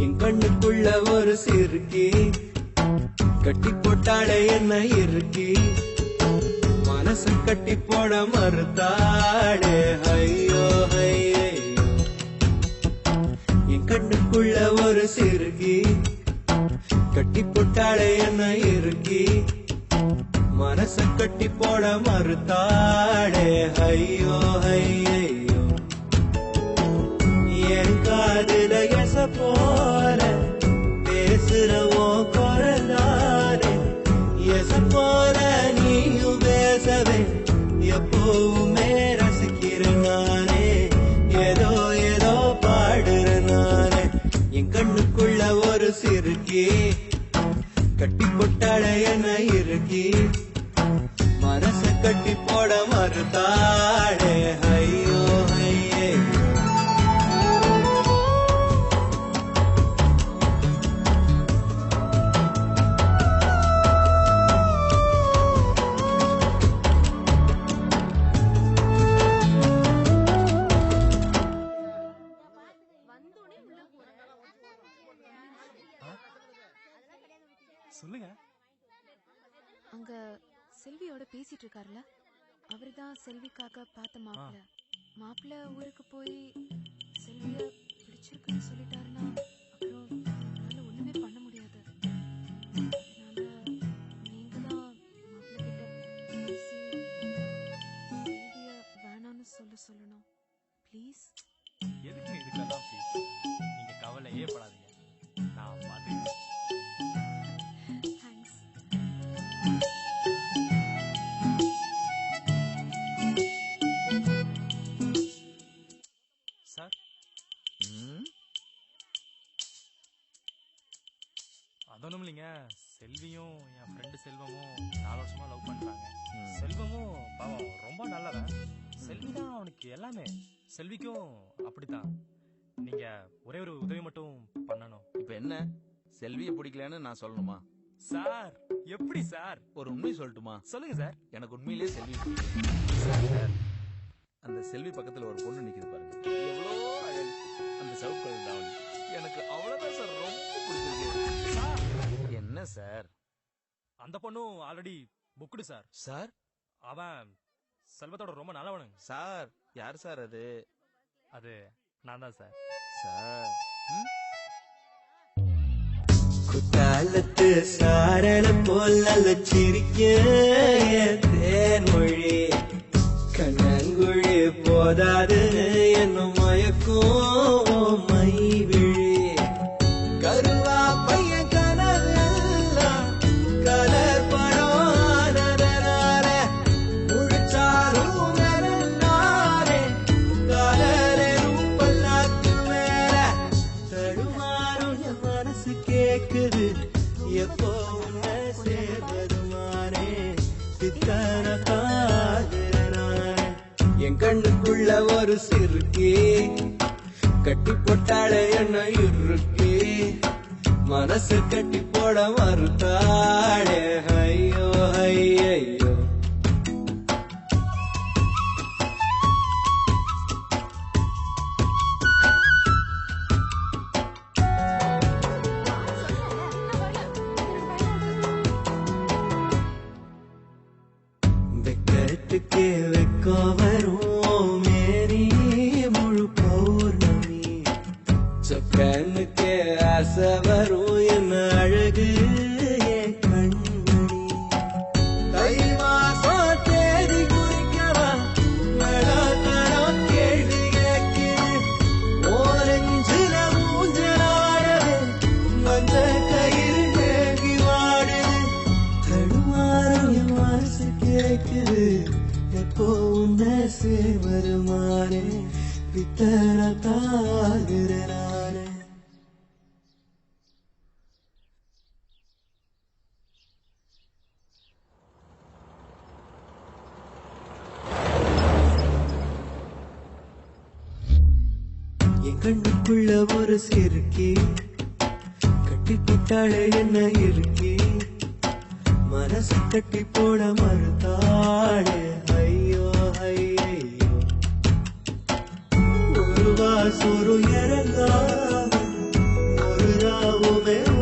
என் கண்ணுக்குள்ள ஒரு சிறுக்கி கட்டி போட்டாளே என்ன இருக்கி மனச கட்டி போட மறுத்தாளே ஐயோ ஐயோ என் கண்ணுக்குள்ள ஒரு சிறுக்கி கட்டி போட்டாளே என்ன இருக்கி மனச கட்டி போட மறுத்தாளே ஐயோ ஐயோ என் காதுல எச போல பேசுறவோ குரலானே எச போல நீயும் பேசவே எப்பவுமே ரசிக்கிறேன் நானே ஏதோ ஏதோ பாடுறேன் நானே என் கண்ணுக்குள்ள ஒரு சிறுக்கி கட்டி போட்டாள என்ன இருக்கி மனச கட்டி போட மறுத்தாளே ஐயோ ஐயே சொல்லுங்க. அங்க செல்வியோட பேசிட்டு இருக்காருல, அவர்தான் செல்விக்காக பார்த்த மாப்பிள்ள. மாப்பிள்ள ஊருக்கு போய் செல்விய பிடிச்சிருக்குன்னு சொல்லிட்டாருன்னா அப்புறம் என்னால ஒண்ணுமே பண்ண முடியாது. அதனால நீங்க தான் மாப்பிள்ள கிட்ட பேசி செல்விய வேணான்னு சொல்லணும். ப்ளீஸ். எதுக்கு இதுக்கெல்லாம் ப்ளீஸ்? நீங்க கவலையே படாதீங்க, நான் பாத்துக்கிறேன். சார், அது ஒண்ணும் இல்லைங்க. செல்வியும் என் ஃப்ரெண்டு செல்வமும் 4 வருஷமா லவ் பண்றாங்க. செல்வமும் பாவம் ரொம்ப நல்லவன். செல்வி தான் அவனுக்கு எல்லாமே. செல்விக்கும் அப்படித்தான். நீங்க ஒரே ஒரு உதவி மட்டும் பண்ணணும். இப்ப என்ன, செல்வியை பிடிக்கலன்னு நான் சொல்லணுமா? சார், எப்படி சார்? ஒரு உண்மை சொல்லட்டுமா? சொல்லுங்க சார். எனக்கு உண்மையிலேயே செல்வி பிடிக்கும். அந்த செல்வி பக்கத்துல ஒரு பொண்ணு நிக்குது பாருங்க, எவ்வளோ அழகு. அந்த சவுக்கு தாவணி எனக்கு அவ்வளவுதான் சார் ரொம்ப பிடிச்சிருக்கு. என்ன சார்? அந்த பொண்ணும் ஆல்ரெடி புக்டு சார். சார், அவன் செல்வத்தோட ரொம்ப நல்லவனுங்க சார். யார் சார் அது? அது நான் தான் சார். சார், குத்தாலத்து சாரல போல சிரிக்க தேன்மொழி கண்ணங்குழி போதாது என்னும் மயக்கும் மை விழி கருவா பையன் கனவெல்லாம் கலர் படாதனால முழிச்சாலும் நாரே கலரும் பல்லாக்கு மேல தடுமாறும் என் மனசு கேக்குது எப்போ உன்னை சேர்வதுமானே பித்தன காதலானே என் கண்ணுக்குள்ள ஒரு சிறுக்கி கட்டி போட்டாள என்ன இருக்கி மனசு கட்டி போட மறுத்தாளே ஐயோ ஐயோ வெக்கத்துக்கு வெக்கோ வரும் மேரி முழு பௌர்ணமி சொக்கனுக்கு ஆசை வரும் என்ன அழகு என் கண்மணி தை மாசம் தேதி குறிக்கலாம் தரம் கேள்வி கேட்குது ஓரஞ்சுல மூஞ்சலாடவே வந்த கயிறு கேள்வி வாடுது தடுமாறும் என் மனசு கேட்குது எப்போ உன்னை சேர்வருமானே பித்தன காகுறானே என் கண்ணுக்குள்ள ஒரு சிறுக்கி கட்டி போட்டாளே என்ன இருக்கி மனச கட்டி போட மறுத்தாளே ஐயோ ஐயோ ஒரு வாசொரு இறங்காம ஒரு உலாவுமே